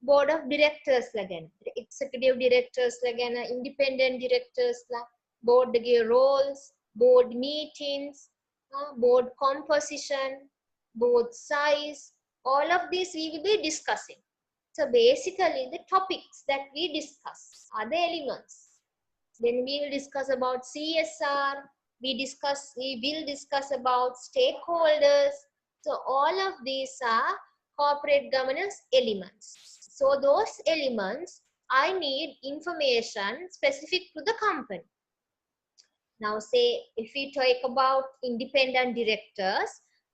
board of directors ලා ගැන, executive directors ලා ගැන, independent directors ලා, board ගේ roles, board meetings, board composition, board size, all of these we will be discussing. So basically the topics that we discuss are the elements. Then we will discuss about CSR, we will discuss about stakeholders. So all of these are corporate governance elements. So those elements, I need information specific to the company. Now say if we talk about independent directors,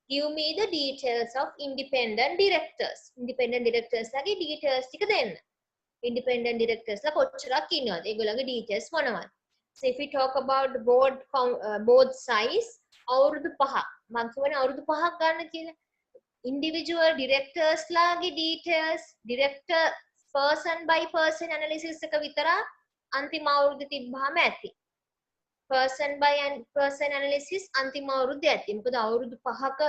give me the details of independent directors. Independent directors lagi details ටික දෙන්න. Independent directors ලා කොච්චරක් ඉන්නවද? ඒගොල්ලන්ගේ details මොනවද? So if we talk about board size, අවුරුදු 5ක්. මම කියවනේ අවුරුදු 5ක් ගන්න කියලා. Individual directors ලාගේ details, director person by person analysis එක විතරක් අන්තිම අවුරුද්ද තිබ්බහම ඇති. person by person analysis අන්තිම අවුරුද්දේ ඇති. මොකද අවුරුදු 5ක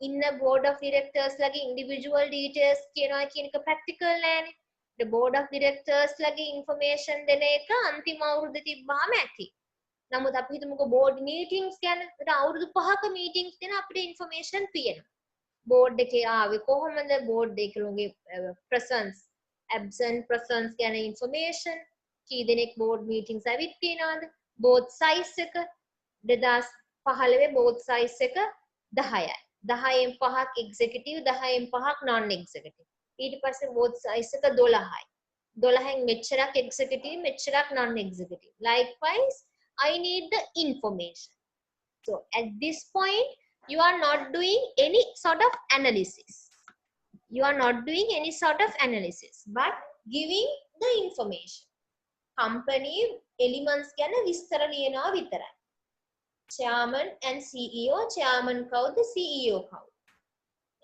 ඉන්න board of directors ලගේ individual details කියනවා කියන එක practical නෑනේ. the board of directors ලගේ information දෙන එක අන්තිම අවුරුද්දේ තිබ්බහම ඇති. නමුත් අපි හිතමුකෝ board meetings ගැන. ඒකට අවුරුදු 5ක meetings ගැන අපිට information තියෙනවා. board එකේ ආවේ කොහොමද? board එකේ presence, absent presence ගැන information. කී දෙනෙක් board meetings ඇවිත් තියෙනවද? both size එක 2015 both size එක 10යි. 10න් 5ක් executive, 10න් 5ක් non executive. ඊට පස්සේ both size එක 12යි. 12න් මෙච්චරක් executive, මෙච්චරක් non executive. Likewise, I need the information. So at this point, you are not doing any sort of analysis. You are not doing any sort of analysis, but giving the information. Company elements ගැන විස්තර ලියනවා විතරයි. chairman and CEO, chairman කවුද? CEO කවුද?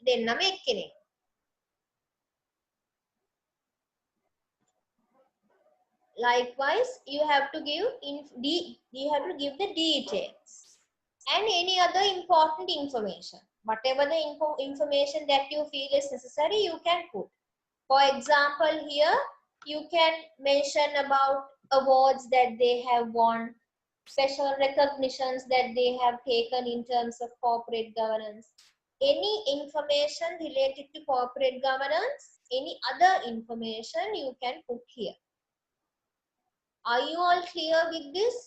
දෙන්නම එක්කෙනෙක්. Likewise, you have to give the details and any other important information. Whatever the information that you feel is necessary, you can put. For example, here you can mention about awards that they have won, special recognitions that they have taken in terms of corporate governance. Any information related to corporate governance, any other information you can put here. Are you all clear with this?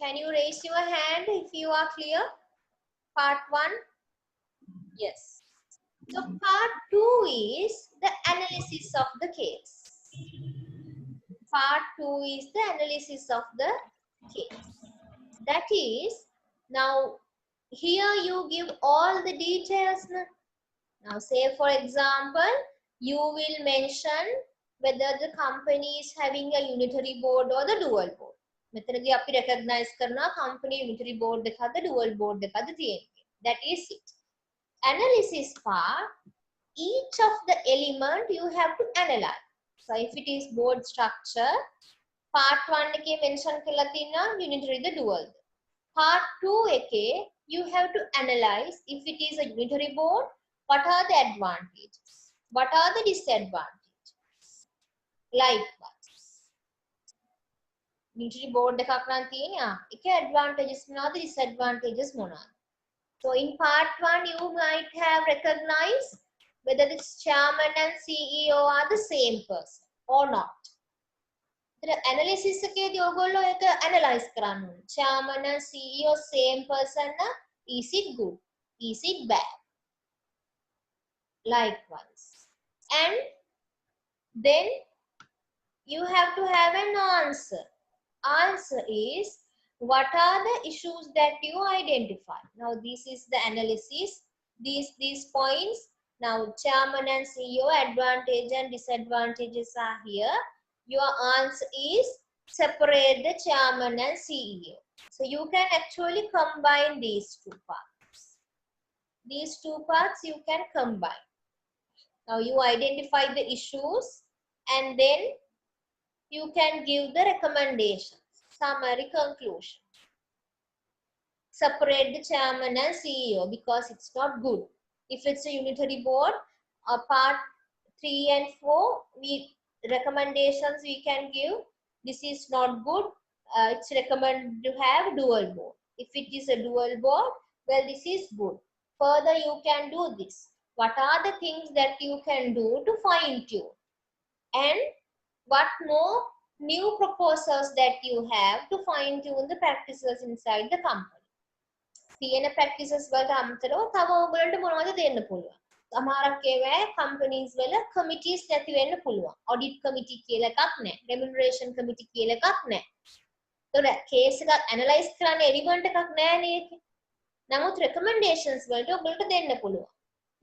Can you raise your hand if you are clear? Part 1? Yes. So part 2 is the analysis of the case. Part 2 is the analysis of the case. That is, now here you give all the details. Now say for example, you will mention whether the company is having a unitary board or the dual board. මෙතනදී අපි recognize කරනවා company unitary board එකක්ද dual board එකක්ද තියෙන්නේ. That is it. Analysis part, each of the element you have to analyze. So if it is board structure, part 1 එකේ mention කරලා තියෙනවා unitary the dual. Part 2 එකේ you have to analyze if it is a unitary board, what are the advantages, what are the disadvantages. Likewise, unitary board එකක් නම් තියෙනවා. ඒකේ advantages මොනවද, disadvantages මොනවද? So in part 1 you might have recognized whether the chairman and CEO are the same person or not. The analysis එකේදී ඔයගොල්ලෝ ඒක analyze කරන්න ඕනේ. Chairman and CEO same person na, is it good? Is it bad? Likewise. And then you have to have an answer. Answer is, what are the issues that you identify? Now this is the analysis. These points. Now chairman and CEO advantage and disadvantages are here. Your answer is separate the chairman and CEO. So you can actually combine these two parts. These two parts you can combine. Now you identify the issues and then you can give the recommendations, summary, conclusion. Separate the chairman and CEO because it's not good. If it's a unitary board, part 3 and 4, recommendations we can give. This is not good. It's recommended to have dual board. If it is a dual board, well, this is good. Further, you can do this. What are the things that you can do to fine tune? And what more new proposals that you have to fine tune the practices inside the company? තියෙන practices වලට අමතරව තව ඔයගොල්ලන්ට මොනවද දෙන්න පුළුවන්? සමහරක් ඒවා companies වල committees නැති වෙන්න පුළුවන්. Audit committee කියලා එකක් නැහැ. Remuneration committee කියලා එකක් නැහැ. ඒතකොට case එකක් analyze කරන්න element එකක් නැහැ නේ ඒකේ. නමුත් recommendations වලට ඔයගොල්ලන්ට දෙන්න පුළුවන්.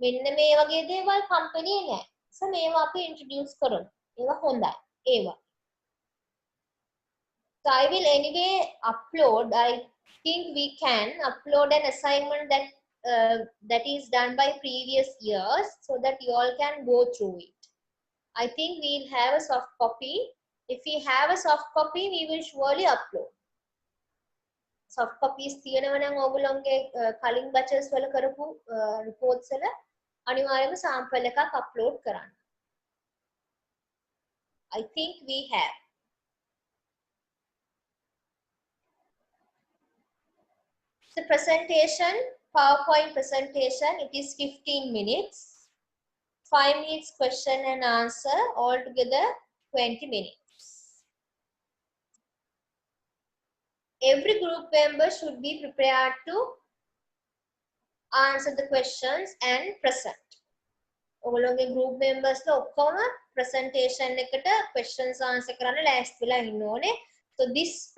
මෙන්න මේ වගේ දේවල් company නැහැ. So මේවා අපි introduce කරමු. ඒවා හොඳයි. ඒවා. So I will anyway upload. I think we can upload an assignment that is done by previous years so that you all can go through it. I think we'll have a soft copy. If we have a soft copy, we will surely upload. Soft copies තියෙනවා නම් ඕගොල්ලෝගේ කලින් batches වල කරපු reports වල අනිවාර්යයෙන්ම sample එකක් upload කරන්න. I think we have. The presentation, PowerPoint presentation, it is 15 minutes. 5 minutes question and answer, altogether 20 minutes. Every group member should be prepared to answer the questions and present. ඔයගොල්ලෝගේ group members ලා ඔක්කොම presentation එකට questions answer කරන්න ලෑස්ති වෙලා ඉන්න ඕනේ. So this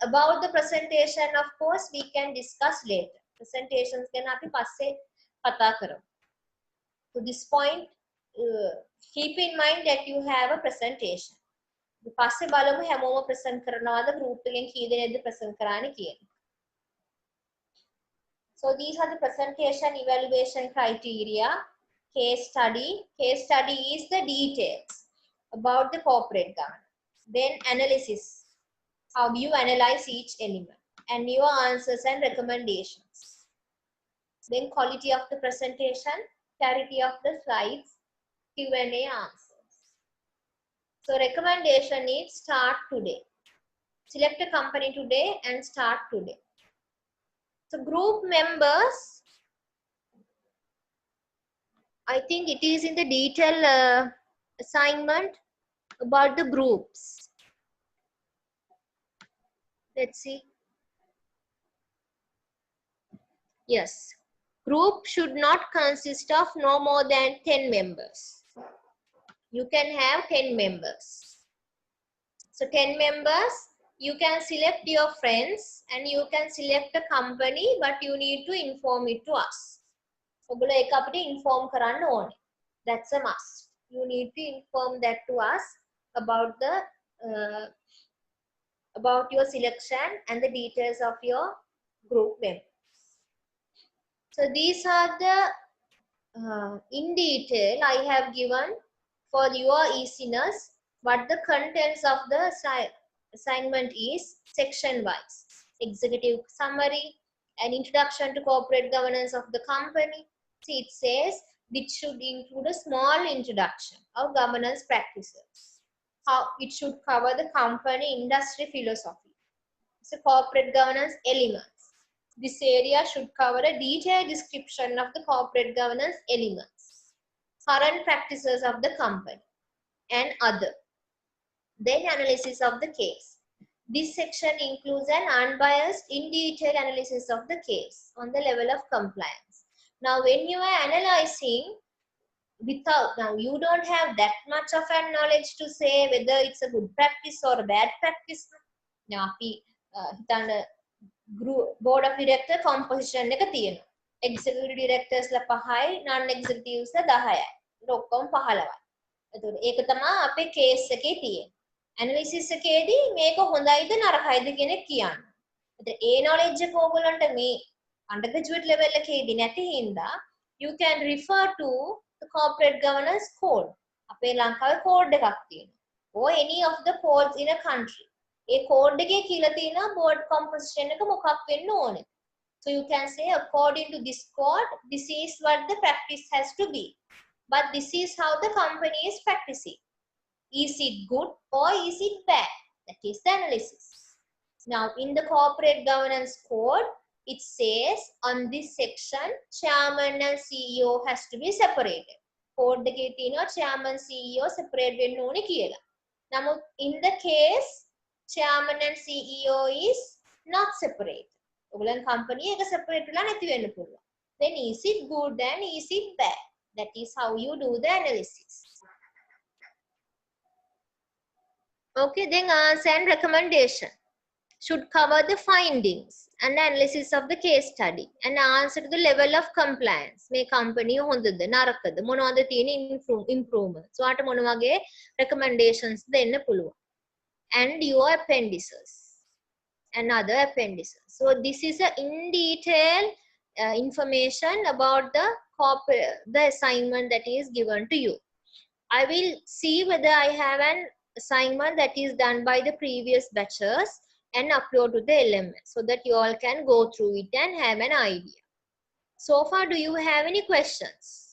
about the presentation, of course, we can discuss later. Presentations ගැන අපි පස්සේ කතා කරමු. To this point, keep in mind that you have a presentation. පස්සේ බලමු හැමෝම present කරනවාද group එකෙන් කී දෙනෙක්ද present කරන්නේ කියලා. So these are the presentation evaluation criteria. Case study. Case study is the details about the corporate governance. Then analysis. How you analyze each element and your answers and recommendations. Then quality of the presentation, clarity of the slides, Q&A answers. So recommendation is start today. Select a company today and start today. So group members, I think it is in the detail assignment about the groups. Let's see. Yes. Group should not consist of no more than 10 members. You can have 10 members. So 10 members, you can select your friends and you can select a company, but you need to inform it to us. ඔගොල්ලෝ ඒක අපිට inform කරන්න ඕනේ. That's a must. You need to inform that to us about your selection and the details of your group members. So these are the in detail I have given for your easiness what the contents of the assignment is section wise. Executive summary, an introduction to corporate governance of the company. See, it says it should include a small introduction of governance practices. How it should cover the company industry philosophy. So corporate governance elements. This area should cover a detailed description of the corporate governance elements, current practices of the company, and other. Then analysis of the case. This section includes an unbiased, in-detail analysis of the case on the level of compliance. Now, when you are analyzing, now you don't have that much of a knowledge to say whether it's a good practice or a bad practice. Now, board of director composition එක තියෙනවා. executive directors ලා 5යි, non executives ලා 10යි. ඒක ඔක්කොම 15යි. එතකොට ඒක තමයි අපේ case එකේ තියෙන්නේ. analysis එකේදී මේක හොඳයිද නරකයිද කියන එක කියන්න. එතකොට ඒ knowledge එක ඕගොල්ලන්ට මේ undergraduate level එකේදී නැති හින්දා you can refer to the corporate governance code. අපේ ලංකාවේ code එකක් තියෙනවා. or any of the codes in a country. A code එකේ කියලා තියෙනවා board composition එක මොකක් වෙන්න ඕනේ. So you can say according to this code, this is what the practice has to be. But this is how the company is practicing. Is it good or is it bad? That is the analysis. Now, in the corporate governance code, it says on this section, chairman and CEO has to be separated. Code එකේ තියෙනවා chairman CEO separate වෙන්න ඕනේ කියලා. නමුත් in the case chairman and CEO is not separated. ඔයගොල්ලන් company එක separate වෙලා නැති වෙන්න පුළුවන්. Then is it good and is it bad? That is how you do the analysis. Okay, then answer and recommendation should cover the findings and analysis of the case study and answer to the level of compliance. මේ company හොඳද නරකද මොනවද තියෙන improvements. ඔයාට මොන වගේ recommendations දෙන්න පුළුවන්. And your appendices and other appendices. So this is a in detail information about the assignment that is given to you. I will see whether I have an assignment that is done by the previous batches and upload to the LMS so that you all can go through it and have an idea. So far, do you have any questions?